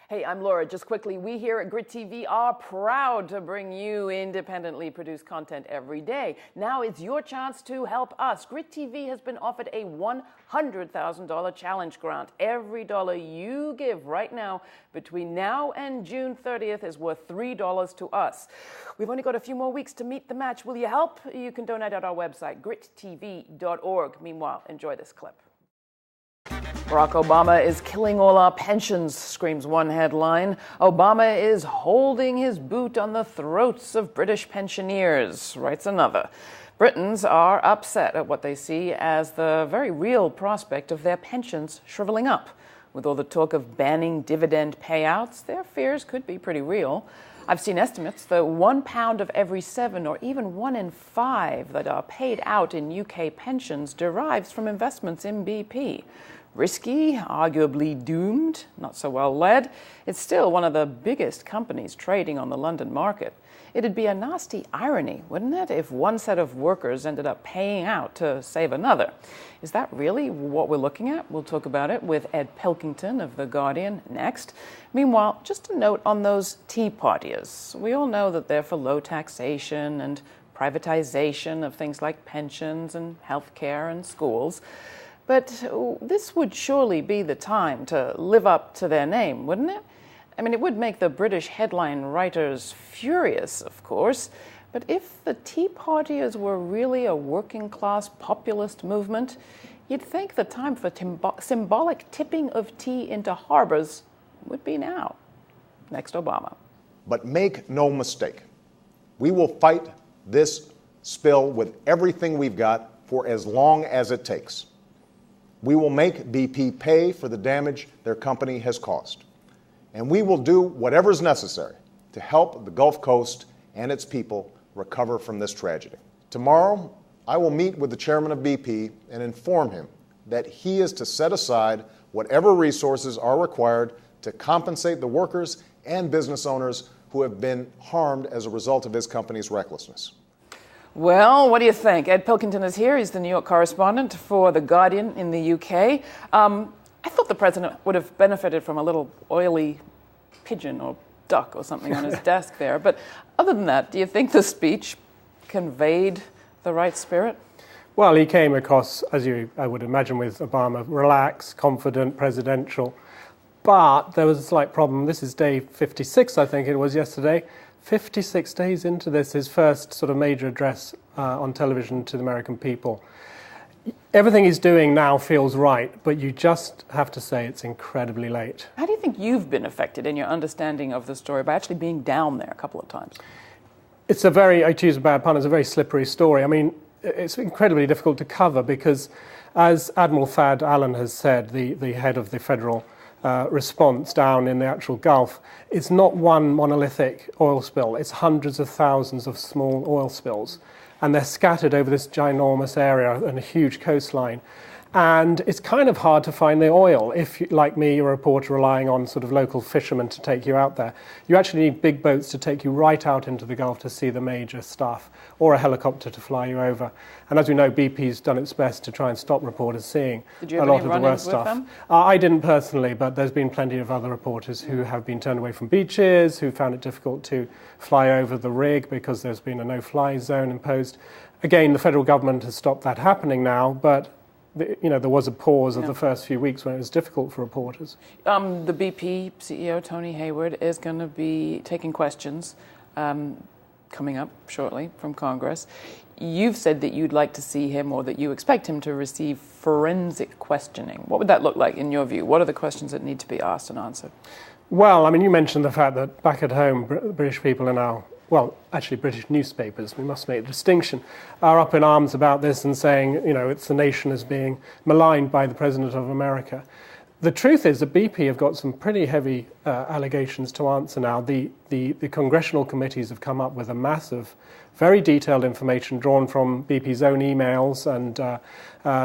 Hey, I'm Laura. Just quickly, we here at GRITtv are proud to bring you independently produced content every day. Now it's your chance to help us. GRITtv has been offered a $100,000 challenge grant. Every dollar you give right now between now and June 30th is worth $3 to us. We've only got a few more weeks to meet the match. Will you help? You can donate at our website, GRITtv.org. Meanwhile, enjoy this clip. Barack Obama is killing all our pensions, screams one headline. Obama is holding his boot on the throats of British pensioners, writes another. Britons are upset at what they see as the very real prospect of their pensions shriveling up. With all the talk of banning dividend payouts, their fears could be pretty real. I've seen estimates that £1 of every 7 or even 1 in 5 that are paid out in UK pensions derives from investments in BP. Risky, arguably doomed, not so well led, it's still one of the biggest companies trading on the London market. It'd be a nasty irony, wouldn't it, if one set of workers ended up paying out to save another? Is that really what we're looking at? We'll talk about it with Ed Pilkington of The Guardian next. Meanwhile, just a note on those tea partiers. We all know that they're for low taxation and privatization of things like pensions and healthcare and schools. But this would surely be the time to live up to their name, wouldn't it? I mean, it would make the British headline writers furious, of course, but if the Tea Partiers were really a working-class populist movement, you'd think the time for symbolic tipping of tea into harbors would be now. Next, Obama. But make no mistake, we will fight this spill with everything we've got for as long as it takes. We will make BP pay for the damage their company has caused. And we will do whatever is necessary to help the Gulf Coast and its people recover from this tragedy. Tomorrow, I will meet with the chairman of BP and inform him that he is to set aside whatever resources are required to compensate the workers and business owners who have been harmed as a result of his company's recklessness. Well, what do you think? Ed Pilkington is here. He's the New York correspondent for The Guardian in the UK. I thought the president would have benefited from a little oily pigeon or duck or something on his desk there. But other than that, do you think the speech conveyed the right spirit? Well, he came across, I would imagine with Obama, relaxed, confident, presidential. But there was a slight problem. This is day 56, I think it was yesterday. 56 days into this, his first sort of major address on television to the American people. Everything he's doing now feels right, but you just have to say it's incredibly late. How do you think you've been affected in your understanding of the story by actually being down there a couple of times? It's a very, I choose a bad pun, it's a very slippery story. I mean, it's incredibly difficult to cover because, as Admiral Thad Allen has said, the head of the federal response down in the actual Gulf, it's not one monolithic oil spill, it's hundreds of thousands of small oil spills. And they're scattered over this ginormous area and a huge coastline. And it's kind of hard to find the oil if, like me, you're a reporter relying on sort of local fishermen to take you out there. You actually need big boats to take you right out into the Gulf to see the major stuff, or a helicopter to fly you over. And as we know, BP's done its best to try and stop reporters seeing a lot of the worst stuff. I didn't personally, but there's been plenty of other reporters who have been turned away from beaches, who found it difficult to fly over the rig because there's been a no-fly zone imposed. Again, the federal government has stopped that happening now, but there was a pause of the first few weeks when it was difficult for reporters. The BP CEO, Tony Hayward, is going to be taking questions coming up shortly from Congress. You've said that you'd like to see him, or that you expect him to receive forensic questioning. What would that look like in your view? What are the questions that need to be asked and answered? Well, I mean, you mentioned the fact that back at home, British people are now, well, actually British newspapers, we must make a distinction, are up in arms about this and saying, it's the nation as being maligned by the President of America. The truth is that BP have got some pretty heavy allegations to answer now. The congressional committees have come up with a massive, very detailed information drawn from BP's own emails and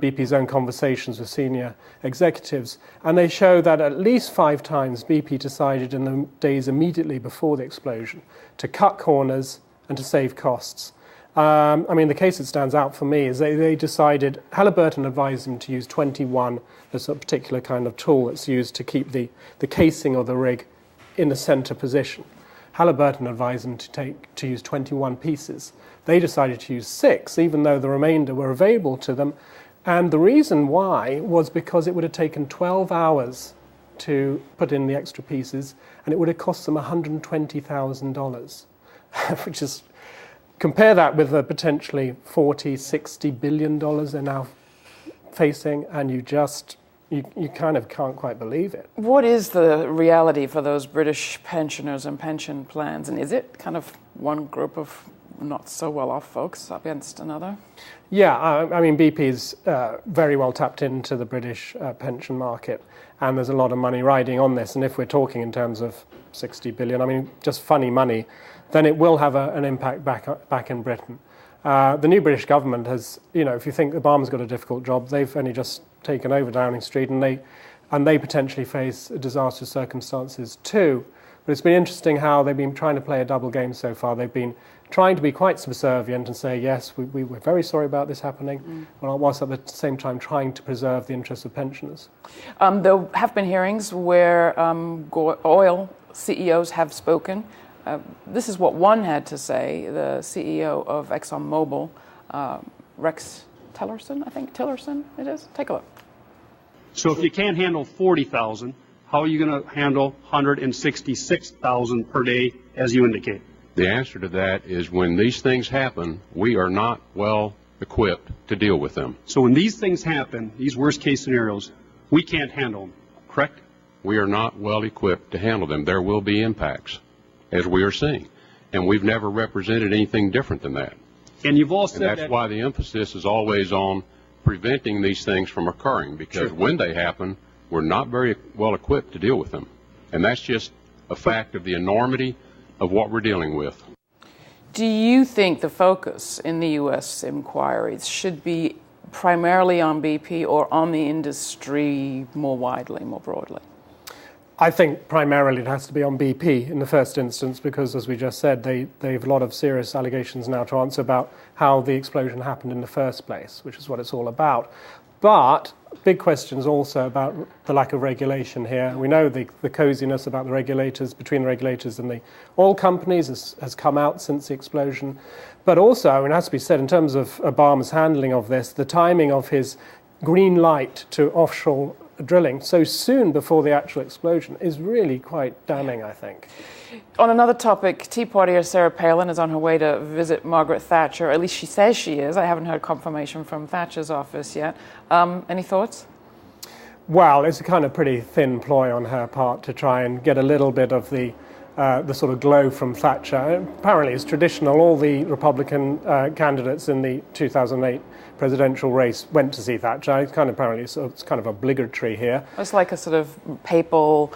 BP's own conversations with senior executives. And they show that at least 5 times BP decided in the days immediately before the explosion to cut corners and to save costs. The case that stands out for me is they decided, Halliburton advised them to use 21 as a particular kind of tool that's used to keep the casing of the rig in a centre position. Halliburton advised them to use 21 pieces. They decided to use 6, even though the remainder were available to them. And the reason why was because it would have taken 12 hours to put in the extra pieces, and it would have cost them $120,000, which is, compare that with the potentially $40-60 billion they're now facing, and you kind of can't quite believe it. What is the reality for those British pensioners and pension plans? And is it kind of one group of not so well-off folks against another? Yeah, I mean, BP's very well tapped into the British pension market, and there's a lot of money riding on this. And if we're talking in terms of 60 billion, I mean, just funny money, then it will have an impact back in Britain. The new British government has, if you think Obama's got a difficult job, they've only just taken over Downing Street, and they potentially face disastrous circumstances too. But it's been interesting how they've been trying to play a double game so far. They've been trying to be quite subservient and say, yes, we're very sorry about this happening, whilst at the same time trying to preserve the interests of pensioners. There have been hearings where oil CEOs have spoken. This is what one had to say, the CEO of ExxonMobil, Rex Tillerson, I think, Tillerson it is? Take a look. So if you can't handle 40,000, how are you going to handle 166,000 per day, as you indicate? The answer to that is when these things happen, we are not well equipped to deal with them. So when these things happen, these worst case scenarios, we can't handle them, correct? We are not well equipped to handle them. There will be impacts, as we are seeing. And we've never represented anything different than that. And you've all said that's why the emphasis is always on preventing these things from occurring, because when they happen, we're not very well equipped to deal with them. And that's just a fact of the enormity of what we're dealing with. Do you think the focus in the U.S. inquiries should be primarily on BP or on the industry more widely, more broadly? I think primarily it has to be on BP in the first instance because, as we just said, they have a lot of serious allegations now to answer about how the explosion happened in the first place, which is what it's all about. But big questions also about the lack of regulation here. We know the coziness about the regulators, between the regulators and the oil companies has come out since the explosion. But also, it has to be said, in terms of Obama's handling of this, the timing of his green light to offshore drilling so soon before the actual explosion is really quite damning, I think. On another topic, Tea Partier Sarah Palin is on her way to visit Margaret Thatcher. At least she says she is. I haven't heard confirmation from Thatcher's office yet. Any thoughts? Well, it's a kind of pretty thin ploy on her part to try and get a little bit of the sort of glow from Thatcher. Apparently, it's traditional. All the Republican candidates in the 2008 presidential race went to see Thatcher. It's kind of apparently it's kind of obligatory here. It's like a sort of papal.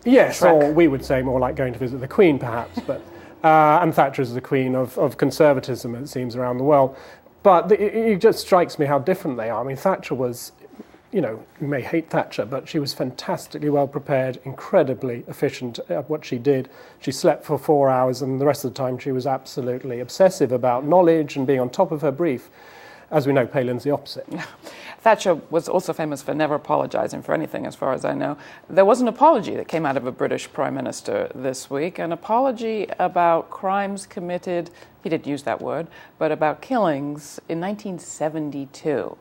Yes, trek. Or we would say more like going to visit the Queen, perhaps. But and Thatcher is the Queen of conservatism, it seems, around the world. But it just strikes me how different they are. I mean, Thatcher was, you may hate Thatcher, but she was fantastically well prepared, incredibly efficient at what she did. She slept for 4 hours, and the rest of the time she was absolutely obsessive about knowledge and being on top of her brief. As we know, Palin's the opposite. Thatcher was also famous for never apologizing for anything, as far as I know. There was an apology that came out of a British Prime Minister this week, an apology about crimes committed, he didn't use that word, but about killings in 1972.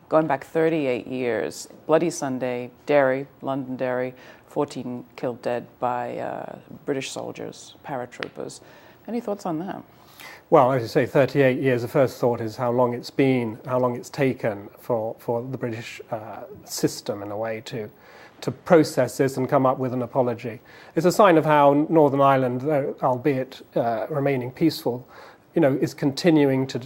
Going back 38 years, Bloody Sunday, Derry, London Derry, 14 killed dead by British soldiers, paratroopers. Any thoughts on that? Well, as you say, 38 years, the first thought is how long it's been, how long it's taken for the British system, in a way, to process this and come up with an apology. It's a sign of how Northern Ireland, albeit remaining peaceful, is continuing to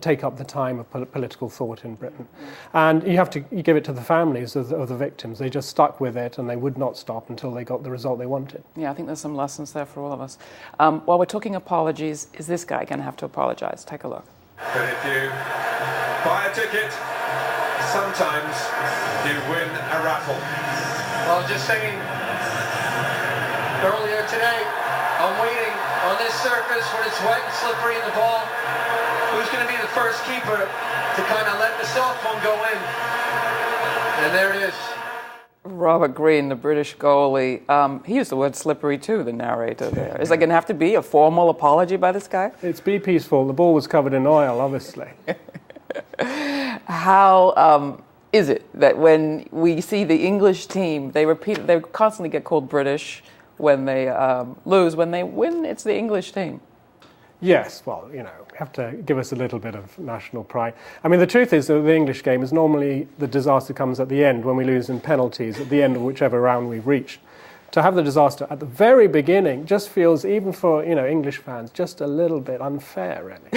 take up the time of political thought in Britain. And you give it to the families of the victims. They just stuck with it, and they would not stop until they got the result they wanted. Yeah, I think there's some lessons there for all of us. While we're talking apologies, is this guy going to have to apologize? Take a look. But if you buy a ticket, sometimes you win a raffle. Well, just saying, earlier today, I'm waiting on this surface when it's wet and slippery in the ball. Who's going to be the first keeper to kind of let the soft one go in? And there it is. Robert Greene, the British goalie, he used the word slippery too, the narrator there. Is there going to have to be a formal apology by this guy? It's BP's fault. The ball was covered in oil, obviously. How is it that when we see the English team, they constantly get called British when they lose, when they win, it's the English team? Yes, well, you have to give us a little bit of national pride. I mean, the truth is that the English game is normally the disaster comes at the end when we lose in penalties, at the end of whichever round we've reached. To have the disaster at the very beginning just feels, even for English fans, just a little bit unfair, really.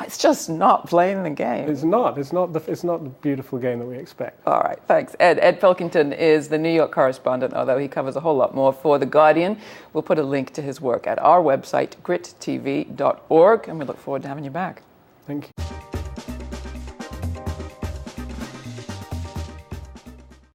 It's just not playing the game. It's not. It's not the beautiful game that we expect. All right, thanks. Ed Pilkington is the New York correspondent, although he covers a whole lot more for The Guardian. We'll put a link to his work at our website, GRITtv.org, and we look forward to having you back.